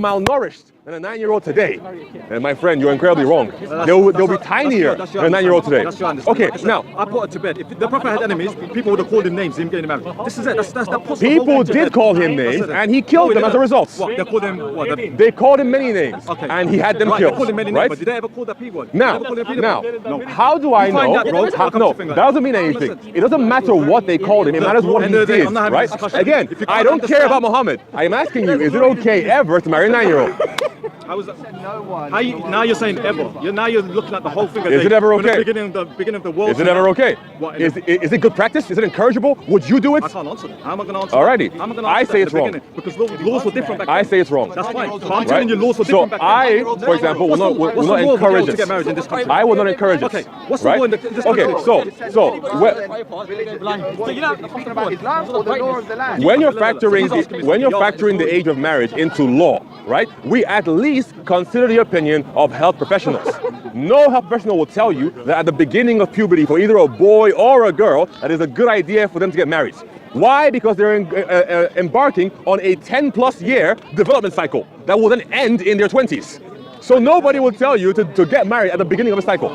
malnourished than a 9-year-old today. And my friend, you're incredibly wrong. They'll be tinier than a 9-year-old today. Okay, now I put it to bed. If the Prophet had enemies, people would have called him names, him getting married. This is it. That's possible. people did call him names, and he killed them as a result. What? They called him what? They called him many names, Okay. and he had them Right, killed. they called him many names, Right? but did they ever call that P word? Now, how do I You find know? that, bro. No, that doesn't mean anything. It doesn't matter what they called him. It matters what he did, right? Again, I don't care about Muhammad. I'm asking you, is it okay ever to marry a 9-year-old? Now you're saying ever. Now you're looking at the whole thing. Is it ever okay? Beginning of the world. Is it ever okay? Is it good practice? Is it encourageable? Would you do it? I can't answer that. How am I going to answer Alrighty. that? I say it's wrong. Because laws were different back then. I say it's wrong. That's fine. But I'm telling you, laws were different back then. So I, for example, will not encourage to this. get married in this country? I will not encourage Okay. this. What's the right? law in this country? Okay. When you're factoring the age of marriage into law, right? We at least consider the opinion of health professionals. No health professional will tell you that at the beginning of puberty for either a boy or a girl, that is a good idea for them to get married. Why? Because they're embarking on a 10+ year development cycle that will then end in their 20s. So nobody will tell you to get married at the beginning of a cycle.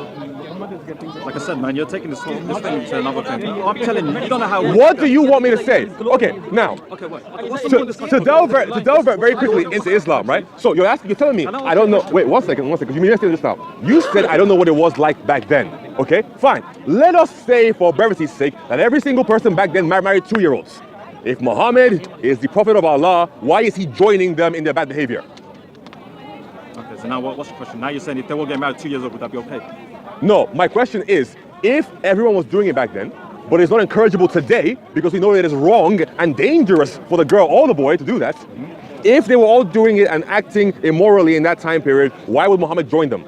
Like I said, man, you're taking this thing to another thing. I'm telling you, you don't know how. What do you want me to say? Okay, now, Okay, what? to delve very quickly into Islam, right? So you're telling me, I don't know. Wait, one second. You mean this now? You said I don't know what it was like back then. Okay, fine. Let us say, for brevity's sake, that every single person back then married 2-year-olds. If Muhammad is the Prophet of Allah, why is he joining them in their bad behavior? Okay, so now what's the question? Now you're saying if they were getting married 2 years old, would that be okay? No, my question is, if everyone was doing it back then, but it's not encourageable today because we know it is wrong and dangerous for the girl or the boy to do that, if they were all doing it and acting immorally in that time period, why would Muhammad join them?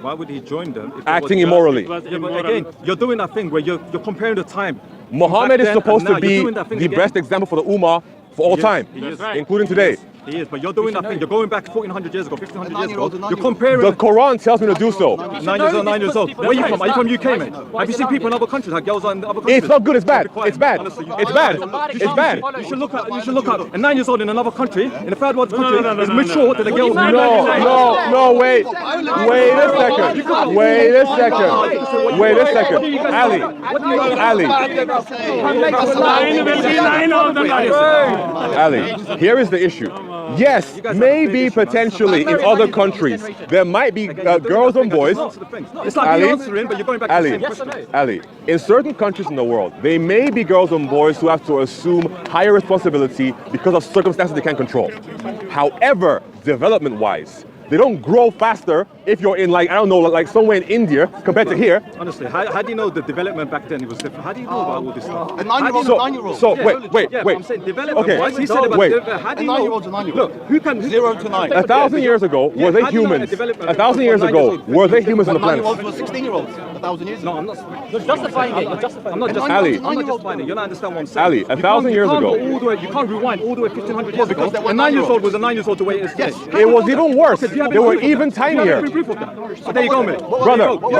Why would he join them? If Acting immorally. Yeah, but again, you're doing that thing where you're comparing the time. Muhammad is supposed to be the best example for the Ummah for all time, including today. He is, but you're doing that thing. You're going back 1400 years ago, 1500 years ago. You're comparing. The Quran tells me to do so. 9 years old. Where are you from? Are you from UK, man? Have you seen people in other countries? Like girls in other countries? It's not good. It's bad. It's bad. It's bad. It's bad. You should look at a 9 years old in another country, in a third world country, is mature than a girl. No, wait a second. Ali, here is the issue. Yes, maybe potentially in other countries there might be girls and boys. It's like you're answering, but you're going back to the same question. Ali, in certain countries in the world, there may be girls and boys who have to assume higher responsibility because of circumstances they can't control. However, development-wise, they don't grow faster if you're in, like, I don't know, like somewhere in India compared to here. Honestly, how do you know the development back then it was different? How do you know about all this stuff? A 9-year-old. So, wait. I'm saying development. Okay. Wise, he said about how do you know? 9-year-old's a 9-year-old. Look, who can 0 to 9. 1,000 years ago, were they humans? 1,000 years ago, were they humans on the planet? 9-year-olds were 16-year-olds 1,000 years ago. No, I'm not. You're justifying it. You're justifying I'm not it. just. Ali. I'm not justifying it. You don't understand what I'm saying. Ali, 1,000 years ago. You can't rewind all the way 1,500 years ago. A 9-year-old was a 9-year-old the way it is today. It was even worse. They were even tinier. So there you go, mate. Brother. What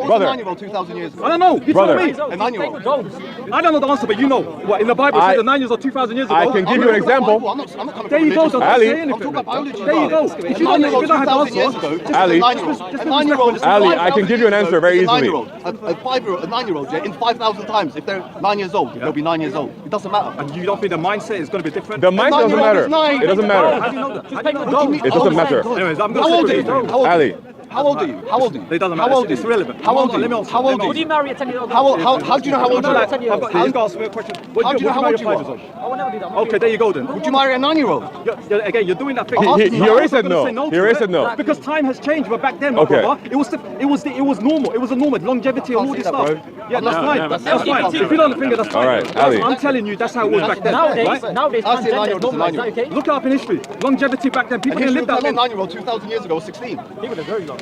was a 9-year-old 2,000 years ago? I don't know. You tell me. A 9-year-old. I don't know the answer, but you know. What in the Bible says the 9 years or 2,000 years ago. I can give you an example. I'm not coming There you go. So Ali. say anything. I'm talking about biology. There you go. If you don't have the answer, Ali. A 9-year-old is Ali, I can give you an answer very easily. A 9-year-old, yeah, in 5,000 times. If they're 9 years old, they'll be 9 years old. It doesn't matter. and you don't think the mindset is going to be different? The mindset doesn't matter. It doesn't matter. How do you know that? It doesn't matter. Anyways, I'm How old are you? going to Ali, How old are you? How old are you? It doesn't How matter. old are It's you? irrelevant. How old are you? Let me How old are Would you you? marry a 10-year-old? How do you know how old you are? He's got to ask me a question. How do you know how old you are? I would never do that. Okay, there you go then. Would you marry a 9-year-old? Again, you're doing that thing. He already said no. He already said no. Because time has changed, but back then, my Okay. brother, it was normal. It was a normal longevity and all this that, stuff. bro. Yeah, that's fine. That's fine. LGBT. If you don't think that's fine. All right, Ali. I'm telling you, that's how it was back then. Nowadays, right? nowadays, I see a transgender is 9-year-old as a normal. Is that 9-year-old. okay? Look it up in history. Longevity back then, people And didn't history live will that tell me a long. 9-year-old 2,000 years ago was 16. People are very long.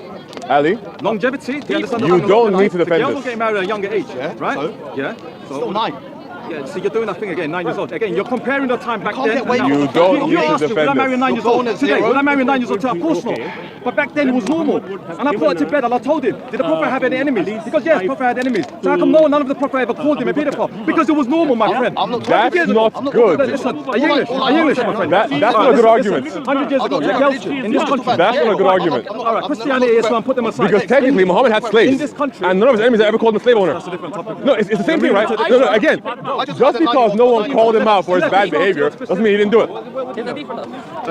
Ali, Longevity. Do you understand You what don't need to The defend girls this. were getting married at a younger age, Yeah, right? so? Yeah. Still 9. Yeah, so you're doing that thing again, 9 years old. Again, you're comparing the time back Can't then. get away and with now. You don't You need to asked me, defend would I marry a this. 9 years old You're born at today? zero. Would I marry a 9 years old today? Of course not. But back then it was normal. And I put it to bed and I told him, did the Prophet have any enemies? Because yes, the Prophet had enemies. So how come none of the Prophet ever called him a pedophile? Because it was normal, my friend. I'm not- That's 100 years ago. not good. Listen, are you English? Are you English, my friend? That's not a Alright, good listen, argument. 100 years ago, the girls in this country. That's not a good argument. Alright, Christianity, Islam, put them aside. Because technically Muhammad had slaves. In this country. And none of his enemies ever called him a slave owner. That's a different topic. No, it's the same thing, right? No, again, just because no one called him out for his bad behavior doesn't mean he didn't do it.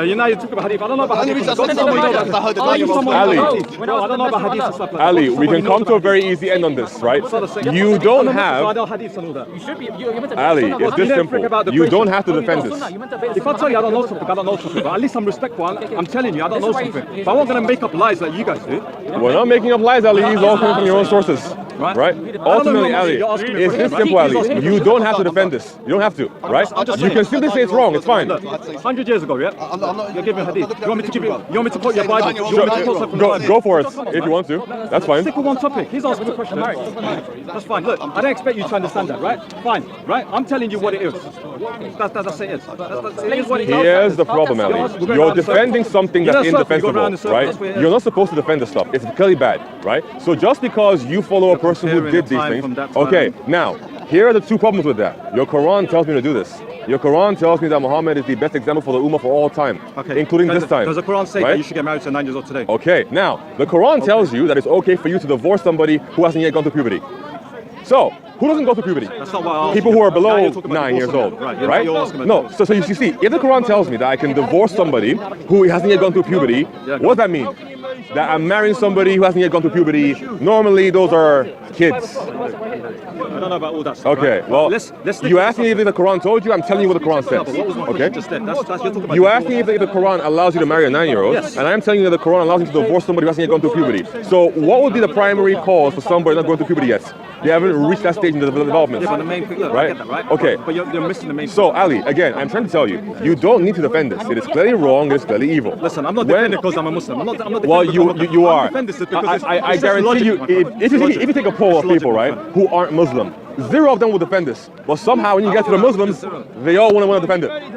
You know, you talk about hadith. I don't know about The only hadith. reason I said something like that is I heard the 9-year-old. Ali. I don't know about hadith and stuff like that. Ali, we can come to a very easy end on this, right? You don't I have, know hadith and all that. You should be. You're meant to. Ali, Sunnah, it's bro. this didn't simple. think about the You don't Christian. have to defend this. Sunnah, you're meant to obey the If I tell you I don't know something, I don't know something. But at least I'm respectful. I'm telling you, I don't know something. But I'm not going to make up lies like you guys do. We're not making up lies, Ali. These all coming from your own sources, right? Ultimately, Ali, You're asking me it's for this it, simple, right? Ali. You don't have to defend this. You don't have to, right? You can simply say it's wrong. It's fine. Look, 100 years ago, yeah? I'm not. You're giving hadith. You want me to give you? You want me to quote your Saying Bible? 9-year-old, You want me to quote something from the Bible? Go for it if you want to. That's fine. Stick with one topic. He's asking the question. That's fine. Look, I don't expect you to understand that, right? Fine, right? I'm telling you what it is. That's it is. It is what it is. Here's the problem, Ali. You're defending something that's indefensible, right? You're not supposed to defend this stuff. It's clearly bad, right? So just because you follow a person who did these things, okay, now, here are the two problems with that. Your Quran tells me to do this. Your Quran tells me that Muhammad is the best example for the Ummah for all time, including this time. Does the Quran say that you should get married to a 9 years old today? Okay, now, the Quran tells you that it's okay for you to divorce somebody who hasn't yet gone through puberty. So, who doesn't go through puberty? That's not what I asked People you. who are Now below you're talking about 9 years divorce old, somebody. Right, right? you're asking about No, so you see, if the Quran tells me that I can divorce somebody who hasn't yet gone through puberty, what does that mean? That I'm marrying somebody who hasn't yet gone through puberty. Normally, those are kids. I don't know about all that stuff. Okay, right? well, let's you asked me if the Quran told you, I'm telling you what the Quran No, but what was says. my Okay? question just then? That's you're talking about You asked me if the Quran allows you to marry a 9-year-old, Yes. and I'm telling you that the Quran allows you to divorce somebody who hasn't yet gone through puberty. So what would be the primary cause for somebody not going through puberty yet? They haven't reached that stage in the development. Yeah, but the main thing, look, I Right? get that, right? Okay. But you're missing the main So Ali, again, I'm trying to tell you, you don't need to defend this. It is clearly wrong. It is clearly evil. Listen, I'm not When- defending because I'm a Muslim. I'm not defending Well, because I'm a you are. I'm defending this because I it's just guarantee logic, you, my friend. if you take a poll of It's people, logic, my right, friend. who aren't Muslim, 0 of them will defend this. But somehow, when you get to the Muslims, they all want to defend it.